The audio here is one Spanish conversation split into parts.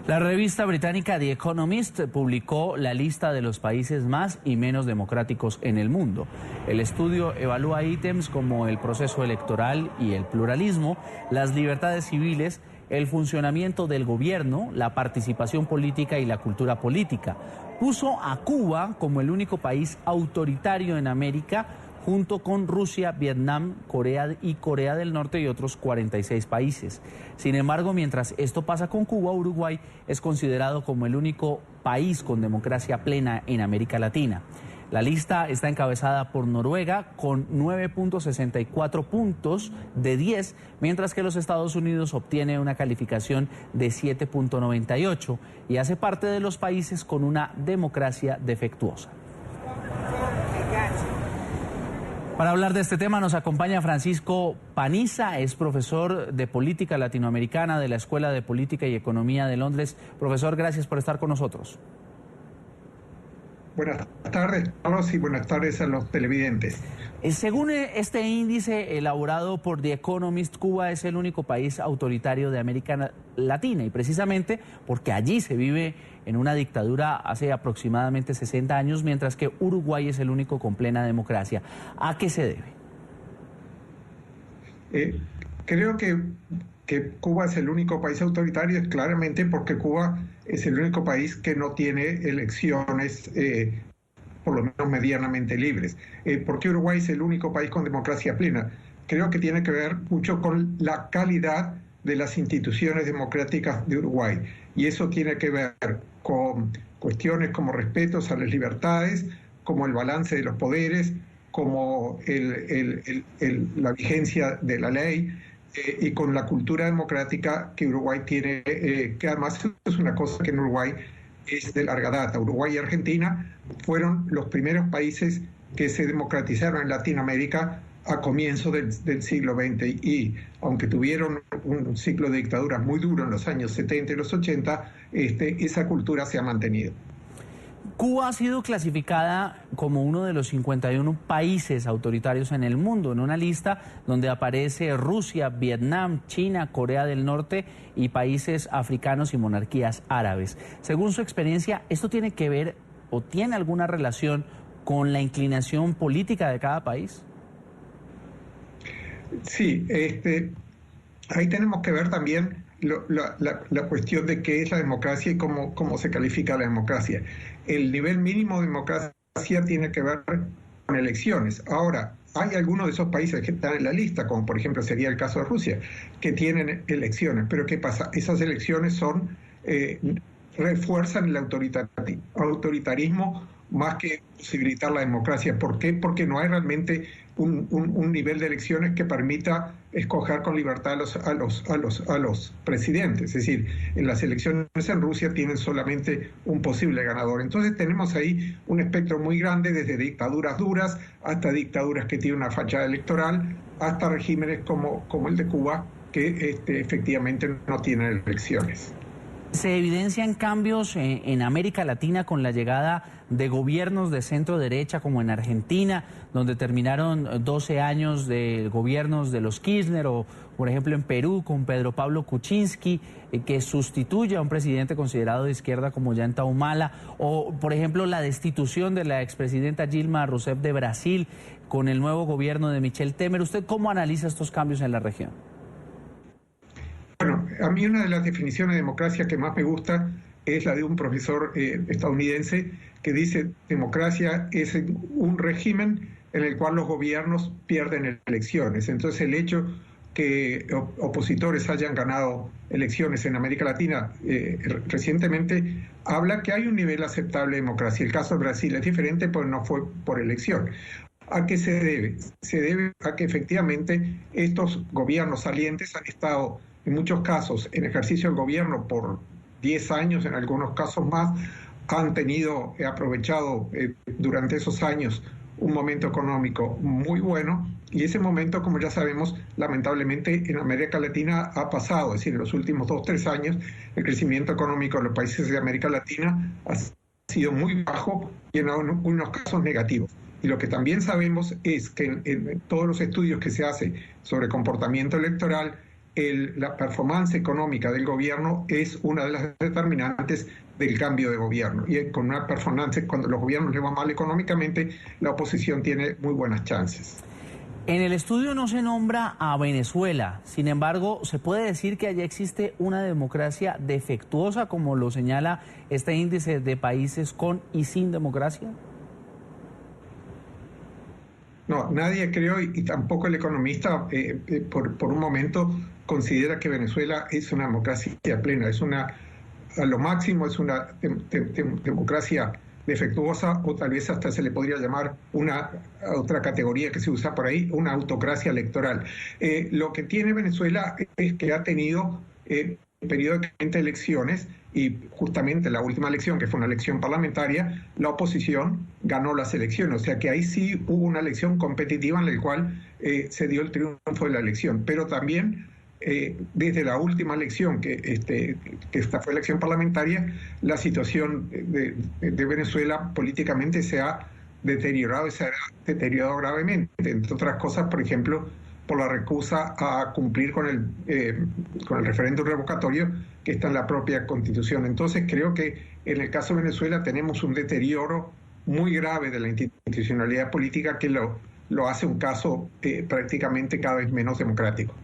La revista británica The Economist publicó la lista de los países más y menos democráticos en el mundo. El estudio evalúa ítems como el proceso electoral y el pluralismo, las libertades civiles, el funcionamiento del gobierno, la participación política y la cultura política. Puso a Cuba como el único país autoritario en América, junto con Rusia, Vietnam, Corea del Norte y otros 46 países. Sin embargo, mientras esto pasa con Cuba, Uruguay es considerado como el único país con democracia plena en América Latina. La lista está encabezada por Noruega con 9.64 puntos de 10, mientras que los Estados Unidos obtiene una calificación de 7.98 y hace parte de los países con una democracia defectuosa. Para hablar de este tema nos acompaña Francisco Paniza, es profesor de Política Latinoamericana de la Escuela de Política y Economía de Londres. Profesor, gracias por estar con nosotros. Buenas tardes, Carlos, y buenas tardes a los televidentes. Según este índice elaborado por The Economist, Cuba es el único país autoritario de América Latina, y precisamente porque allí se vive en una dictadura hace aproximadamente 60 años, mientras que Uruguay es el único con plena democracia. ¿A qué se debe? Creo que Cuba es el único país autoritario es claramente porque Cuba es el único país que no tiene elecciones por lo menos medianamente libres. ¿Por qué Uruguay es el único país con democracia plena? Creo que tiene que ver mucho con la calidad de las instituciones democráticas de Uruguay, y eso tiene que ver con cuestiones como respetos a las libertades, como el balance de los poderes, como la vigencia de la ley, y con la cultura democrática que Uruguay tiene, que además es una cosa que en Uruguay es de larga data. Uruguay y Argentina fueron los primeros países que se democratizaron en Latinoamérica a comienzos del siglo XX, y aunque tuvieron un ciclo de dictaduras muy duro en los años 70 y los 80, esa cultura se ha mantenido. Cuba ha sido clasificada como uno de los 51 países autoritarios en el mundo, en una lista donde aparece Rusia, Vietnam, China, Corea del Norte y países africanos y monarquías árabes. Según su experiencia, ¿esto tiene que ver o tiene alguna relación con la inclinación política de cada país? Sí, ahí tenemos que ver también la cuestión de qué es la democracia y cómo se califica la democracia. El nivel mínimo de democracia tiene que ver con elecciones. Ahora, hay algunos de esos países que están en la lista, como por ejemplo sería el caso de Rusia, que tienen elecciones. Pero ¿qué pasa? Esas elecciones refuerzan el autoritarismo más que posibilitar la democracia. ¿Por qué? Porque no hay realmente un nivel de elecciones que permita escoger con libertad a los presidentes. Es decir, en las elecciones en Rusia tienen solamente un posible ganador. Entonces tenemos ahí un espectro muy grande, desde dictaduras duras hasta dictaduras que tienen una fachada electoral, hasta regímenes como el de Cuba, que efectivamente no tienen elecciones. ¿Se evidencian cambios en América Latina con la llegada de gobiernos de centro derecha, como en Argentina, donde terminaron 12 años de gobiernos de los Kirchner, o por ejemplo en Perú con Pedro Pablo Kuczynski, que sustituye a un presidente considerado de izquierda como Ollanta Humala, o por ejemplo la destitución de la expresidenta Dilma Rousseff de Brasil con el nuevo gobierno de Michel Temer? ¿Usted cómo analiza estos cambios en la región? Bueno, a mí una de las definiciones de democracia que más me gusta es la de un profesor estadounidense que dice: democracia es un régimen en el cual los gobiernos pierden elecciones. Entonces el hecho que opositores hayan ganado elecciones en América Latina recientemente habla que hay un nivel aceptable de democracia. El caso de Brasil es diferente porque no fue por elección. ¿A qué se debe? Se debe a que efectivamente estos gobiernos salientes han estado en muchos casos en ejercicio del gobierno por 10 años, en algunos casos más, han aprovechado durante esos años un momento económico muy bueno, y ese momento, como ya sabemos, lamentablemente en América Latina ha pasado. Es decir, en los últimos 2 o 3 años el crecimiento económico de los países de América Latina ha sido muy bajo y en algunos casos negativos. Y lo que también sabemos es que en todos los estudios que se hacen sobre comportamiento electoral, la performance económica del gobierno es una de las determinantes del cambio de gobierno. Y con una performance, cuando los gobiernos les va mal económicamente, la oposición tiene muy buenas chances. En el estudio no se nombra a Venezuela, sin embargo, ¿se puede decir que allá existe una democracia defectuosa, como lo señala este índice de países con y sin democracia? No, nadie creo y tampoco el economista por un momento considera que Venezuela es una democracia plena, a lo máximo es una democracia defectuosa, o tal vez hasta se le podría llamar otra categoría que se usa por ahí, una autocracia electoral. Lo que tiene Venezuela es que ha tenido periódicamente elecciones, y justamente la última elección, que fue una elección parlamentaria, la oposición ganó las elecciones, o sea que ahí sí hubo una elección competitiva en la cual se dio el triunfo de la elección, pero también desde la última elección, que esta fue elección parlamentaria, la situación de Venezuela políticamente se ha deteriorado y se ha deteriorado gravemente, entre otras cosas, por ejemplo, por la recusa a cumplir con el referéndum revocatorio que está en la propia Constitución. Entonces creo que en el caso de Venezuela tenemos un deterioro muy grave de la institucionalidad política que lo hace un caso prácticamente cada vez menos democrático.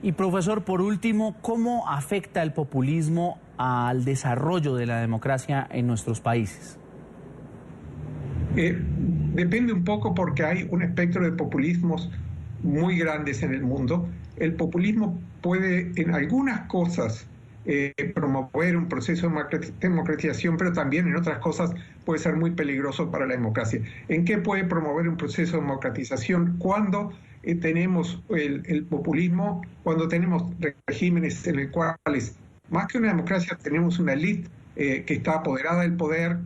Y profesor, por último, ¿cómo afecta el populismo al desarrollo de la democracia en nuestros países? Depende un poco, porque hay un espectro de populismos muy grandes en el mundo. El populismo puede en algunas cosas promover un proceso de democratización, pero también en otras cosas puede ser muy peligroso para la democracia. ¿En qué puede promover un proceso de democratización? Cuando tenemos el populismo, cuando tenemos regímenes en los cuales, más que una democracia, tenemos una élite que está apoderada del poder,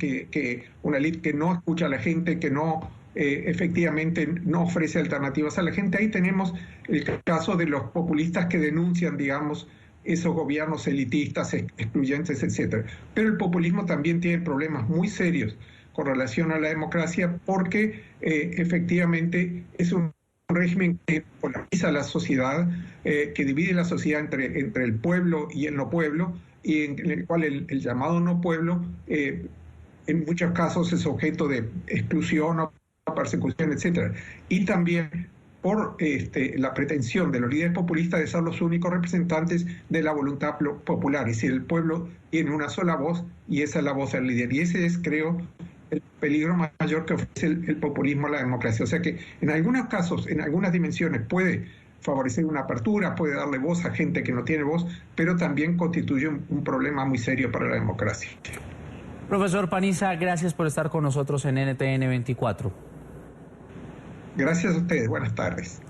una élite que no escucha a la gente, que no efectivamente no ofrece alternativas a la gente. Ahí tenemos el caso de los populistas que denuncian, digamos, esos gobiernos elitistas, excluyentes, etcétera. Pero el populismo también tiene problemas muy serios con relación a la democracia, porque efectivamente es un régimen que polariza la sociedad, que divide la sociedad entre el pueblo y el no pueblo, y en el cual el llamado no pueblo en muchos casos es objeto de exclusión o persecución, etcétera. Y también por la pretensión de los líderes populistas de ser los únicos representantes de la voluntad popular. Es decir, el pueblo tiene una sola voz y esa es la voz del líder. Y ese es, creo, el peligro mayor que ofrece el populismo a la democracia. O sea que en algunos casos, en algunas dimensiones, puede favorecer una apertura, puede darle voz a gente que no tiene voz, pero también constituye un problema muy serio para la democracia. Profesor Paniza, gracias por estar con nosotros en NTN 24. Gracias a ustedes. Buenas tardes.